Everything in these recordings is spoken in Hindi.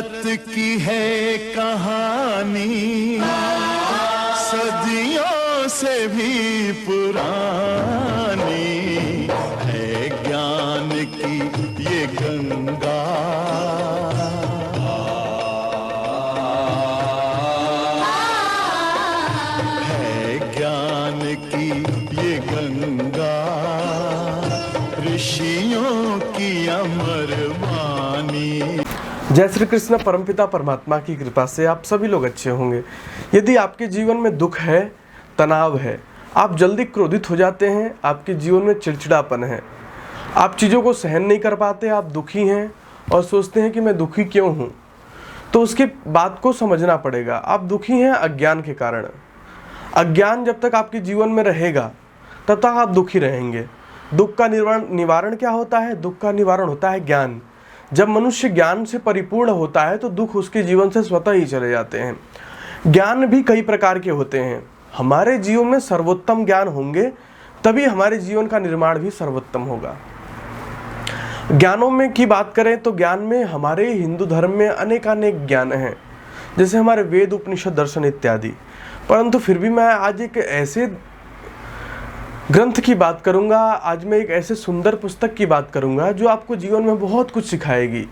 भारत की है कहानी सदियों से भी पुरानी है, ज्ञान की ये गंगा है, ज्ञान की ये गंगा ऋषियों की अमर वाणी। जय श्री कृष्ण। परमपिता परमात्मा की कृपा से आप सभी लोग अच्छे होंगे। यदि आपके जीवन में दुख है, तनाव है, आप जल्दी क्रोधित हो जाते हैं, आपके जीवन में चिड़चिड़ापन है, आप चीज़ों को सहन नहीं कर पाते, आप दुखी हैं और सोचते हैं कि मैं दुखी क्यों हूँ, तो उसके बात को समझना पड़ेगा। आप दुखी हैं अज्ञान के कारण। अज्ञान जब तक आपके जीवन में रहेगा तब तक आप दुखी रहेंगे। दुख का निवारण क्या होता है? दुख का निवारण होता है ज्ञान। जब मनुष्य ज्ञान से परिपूर्ण होता है तो दुख उसके जीवन से स्वतः ही चले जाते हैं। ज्ञान भी कई प्रकार के होते हैं। हमारे जीवन में सर्वोत्तम ज्ञान होंगे तभी हमारे जीवन का निर्माण भी सर्वोत्तम होगा। ज्ञानों में की बात करें तो ज्ञान में हमारे हिंदू धर्म में अनेकानेक ज्ञान हैं, जैसे हमारे वेद, उपनिषद, दर्शन इत्यादि। परंतु फिर भी मैं आज एक ऐसे ग्रंथ की बात करूंगा, आज मैं एक ऐसे सुंदर पुस्तक की बात करूंगा जो आपको जीवन में बहुत कुछ सिखाएगी।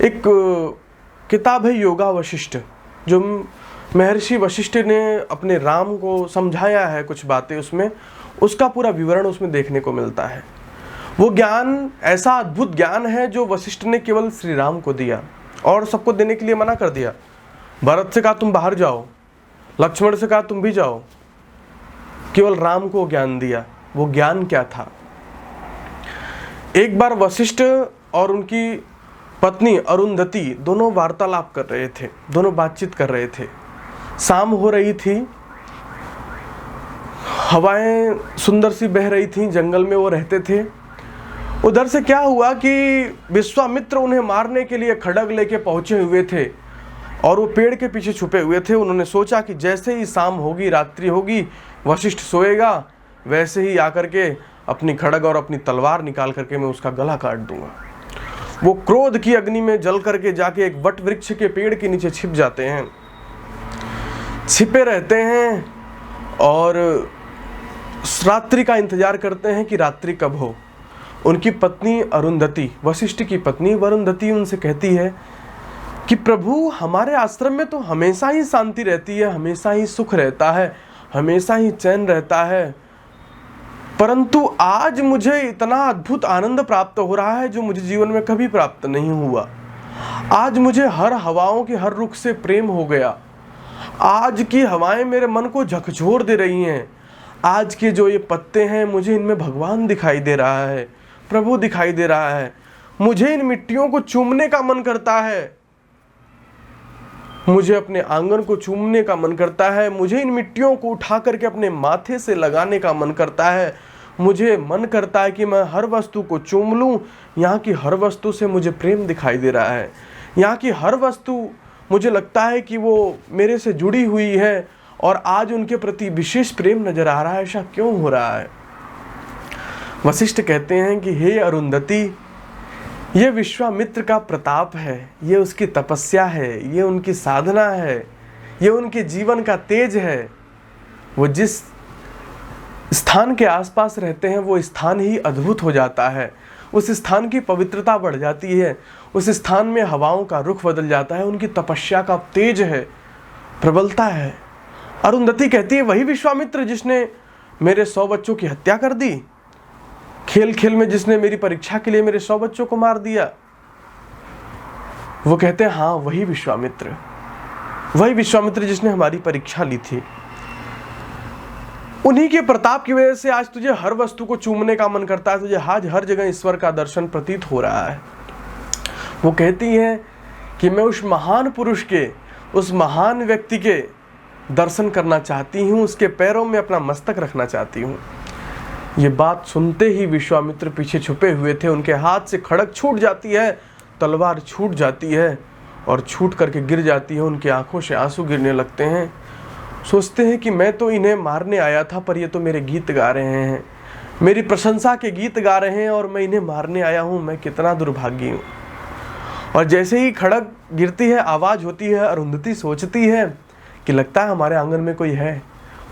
एक किताब है योगा वशिष्ठ, जो महर्षि वशिष्ठ ने अपने राम को समझाया है कुछ बातें उसमें, उसका पूरा विवरण उसमें देखने को मिलता है। वो ज्ञान ऐसा अद्भुत ज्ञान है जो वशिष्ठ ने केवल श्री राम को दिया और सबको देने के लिए मना कर दिया। भरत से कहा तुम बाहर जाओ, लक्ष्मण से कहा तुम भी जाओ, केवल राम को ज्ञान दिया। वो ज्ञान क्या था? एक बार वशिष्ठ और उनकी पत्नी अरुंधति दोनों वार्तालाप कर रहे थे, दोनों बातचीत कर रहे थे। शाम हो रही थी, हवाएं सुंदर सी बह रही थी, जंगल में वो रहते थे। उधर से क्या हुआ कि विश्वामित्र उन्हें मारने के लिए खड्ग लेके पहुंचे हुए थे और वो पेड़ के पीछे छुपे हुए थे। उन्होंने सोचा कि जैसे ही शाम होगी, रात्रि होगी, वशिष्ठ सोएगा, वैसे ही आकर के अपनी खड्ग और अपनी तलवार निकाल करके मैं उसका गला काट दूंगा। वो क्रोध की अग्नि में जल करके जाके एक वट वृक्ष के पेड़ के नीचे छिप जाते हैं, छिपे रहते हैं और रात्रि का इंतजार करते हैं कि रात्रि कब हो। उनकी पत्नी अरुंधति, वशिष्ठ की पत्नी अरुंधति उनसे कहती है कि प्रभु, हमारे आश्रम में तो हमेशा ही शांति रहती है, हमेशा ही सुख रहता है, हमेशा ही चैन रहता है, परंतु आज मुझे इतना अद्भुत आनंद प्राप्त हो रहा है जो मुझे जीवन में कभी प्राप्त नहीं हुआ। आज मुझे हर हवाओं के हर रुख से प्रेम हो गया। आज की हवाएं मेरे मन को झकझोर दे रही हैं। आज के जो ये पत्ते हैं, मुझे इनमें भगवान दिखाई दे रहा है, प्रभु दिखाई दे रहा है। मुझे इन मिट्टियों को चूमने का मन करता है, मुझे अपने आंगन को चूमने का मन करता है, मुझे इन मिट्टियों को उठा करके अपने माथे से लगाने का मन करता है। मुझे मन करता है कि मैं हर वस्तु को चूम लूं। यहाँ की हर वस्तु से मुझे प्रेम दिखाई दे रहा है। यहाँ की हर वस्तु मुझे लगता है कि वो मेरे से जुड़ी हुई है और आज उनके प्रति विशेष प्रेम नजर आ रहा है। ऐसा क्यों हो रहा है? वशिष्ठ कहते हैं कि हे अरुंधति, ये विश्वामित्र का प्रताप है, ये उसकी तपस्या है, ये उनकी साधना है, ये उनके जीवन का तेज है। वो जिस स्थान के आसपास रहते हैं वो स्थान ही अद्भुत हो जाता है। उस स्थान की पवित्रता बढ़ जाती है, उस स्थान में हवाओं का रुख बदल जाता है। उनकी तपस्या का तेज है, प्रबलता है। अरुंधति कहती है वही विश्वामित्र जिसने मेरे 100 बच्चों की हत्या कर दी, खेल खेल में जिसने मेरी परीक्षा के लिए मेरे 100 बच्चों को मार दिया। वो कहते हैं हाँ, वही विश्वामित्र जिसने हमारी परीक्षा ली थी। उन्हीं के प्रताप की वजह से आज तुझे हर वस्तु को चूमने का मन करता है, तुझे आज हर जगह ईश्वर का दर्शन प्रतीत हो रहा है। वो कहती है कि मैं उस महान पुरुष के, उस महान व्यक्ति के दर्शन करना चाहती हूँ, उसके पैरों में अपना मस्तक रखना चाहती हूँ। ये बात सुनते ही विश्वामित्र पीछे छुपे हुए थे, उनके हाथ से खड्ग छूट जाती है, तलवार छूट जाती है और छूट करके गिर जाती है। उनकी आंखों से आंसू गिरने लगते हैं। सोचते हैं कि मैं तो इन्हें मारने आया था, पर ये तो मेरे गीत गा रहे हैं, मेरी प्रशंसा के गीत गा रहे हैं और मैं इन्हें मारने आया हूँ। मैं कितना दुर्भागी हूँ। और जैसे ही खड़ग गिरती है, आवाज़ होती है, अरुंधति सोचती है कि लगता है हमारे आंगन में कोई है।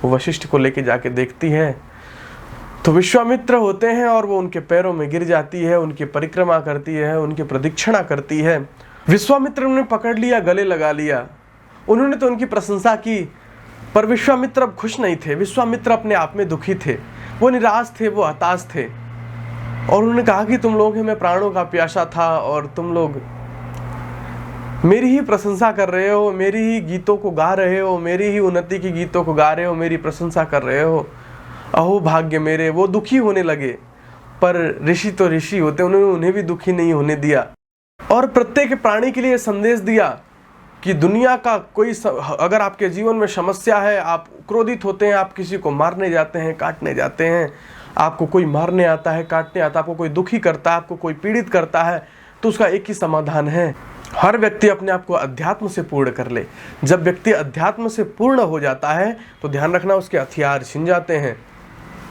वो वशिष्ठ को लेके जाके देखती है तो विश्वामित्र होते हैं और वो उनके पैरों में गिर जाती है, उनकी परिक्रमा करती है, उनकी प्रदक्षिणा करती है। विश्वामित्र ने पकड़ लिया, गले लगा लिया। उन्होंने तो उनकी प्रशंसा की, पर विश्वामित्र अब खुश नहीं थे। विश्वामित्र अपने आप में दुखी थे, वो निराश थे, वो हताश थे। और उन्होंने कहा कि तुम लोग मैं प्राणों का प्यासा था और तुम लोग मेरी ही प्रशंसा कर रहे हो, मेरी ही गीतों को गा रहे हो, मेरी ही उन्नति की गीतों को गा रहे हो, मेरी प्रशंसा कर रहे हो। अहो भाग्य मेरे। वो दुखी होने लगे, पर ऋषि तो ऋषि होते, उन्होंने उन्हें भी दुखी नहीं होने दिया और प्रत्येक प्राणी के लिए संदेश दिया कि दुनिया का कोई अगर आपके जीवन में समस्या है, आप क्रोधित होते हैं, आप किसी को मारने जाते हैं, काटने जाते हैं, आपको कोई मारने आता है, काटने आता है, आपको कोई दुखी करता है, आपको कोई पीड़ित करता है, तो उसका एक ही समाधान है, हर व्यक्ति अपने आप को अध्यात्म से पूर्ण कर ले। जब व्यक्ति अध्यात्म से पूर्ण हो जाता है तो ध्यान रखना उसके हथियार छिन जाते हैं,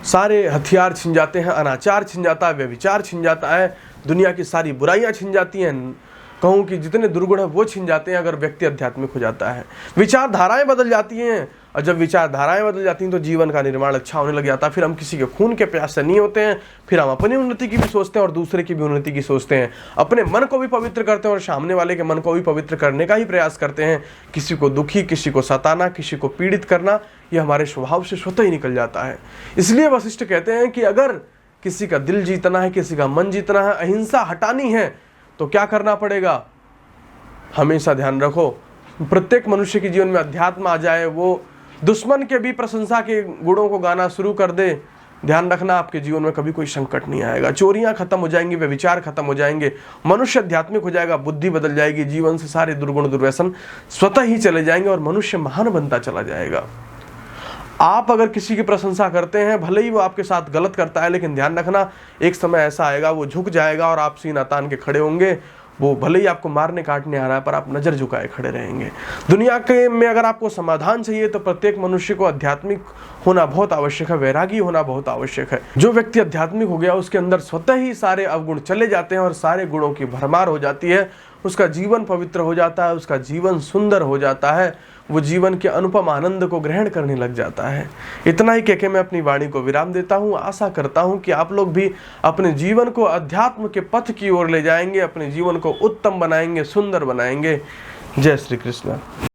सारे हथियार छिन जाते हैं, अनाचार छिन जाता है, व्यभिचार छिन जाता है, दुनिया की सारी बुराइयां छिन जाती हैं, कहूँ कि जितने दुर्गुण है वो छिन जाते हैं अगर व्यक्ति आध्यात्मिक हो जाता है। विचारधाराएं बदल जाती हैं और जब विचारधाराएं बदल जाती हैं तो जीवन का निर्माण अच्छा होने लग जाता है। फिर हम किसी के खून के प्यासे नहीं होते हैं, फिर हम अपनी उन्नति की भी सोचते हैं और दूसरे की भी उन्नति की सोचते हैं, अपने मन को भी पवित्र करते हैं और सामने वाले के मन को भी पवित्र करने का ही प्रयास करते हैं। किसी को दुखी, किसी को सताना, किसी को पीड़ित करना, ये हमारे स्वभाव से स्वतः ही निकल जाता है। इसलिए वशिष्ठ कहते हैं कि अगर किसी का दिल जीतना है, किसी का मन जीतना है, अहिंसा हटानी है, तो क्या करना पड़ेगा? हमेशा ध्यान रखो, प्रत्येक मनुष्य के जीवन में अध्यात्म आ जाए, वो दुश्मन के भी प्रशंसा के गुणों को गाना शुरू कर दे। ध्यान रखना, आपके जीवन में कभी कोई संकट नहीं आएगा। चोरियां खत्म हो जाएंगी, व्यभिचार खत्म हो जाएंगे, मनुष्य आध्यात्मिक हो जाएगा, बुद्धि बदल जाएगी, जीवन से सारे दुर्गुण दुर्व्यसन स्वतः ही चले जाएंगे और मनुष्य महान बनता चला जाएगा। आप अगर किसी की प्रशंसा करते हैं, भले ही वो आपके साथ गलत करता है, लेकिन ध्यान रखना एक समय ऐसा आएगा वो झुक जाएगा और आप सीना तान के खड़े होंगे। वो भले ही आपको मारने काटने आ रहा है, पर आप नजर झुकाए खड़े रहेंगे। दुनिया के में अगर आपको समाधान चाहिए तो प्रत्येक मनुष्य को आध्यात्मिक होना बहुत आवश्यक है, वैरागी होना बहुत आवश्यक है। जो व्यक्ति आध्यात्मिक हो गया उसके अंदर स्वतः ही सारे अवगुण चले जाते हैं और सारे गुणों की भरमार हो जाती है। उसका जीवन पवित्र हो जाता है, उसका जीवन सुंदर हो जाता है, वो जीवन के अनुपम आनंद को ग्रहण करने लग जाता है। इतना ही कहकर मैं अपनी वाणी को विराम देता हूँ। आशा करता हूँ कि आप लोग भी अपने जीवन को अध्यात्म के पथ की ओर ले जाएंगे, अपने जीवन को उत्तम बनाएंगे, सुंदर बनाएंगे। जय श्री कृष्ण।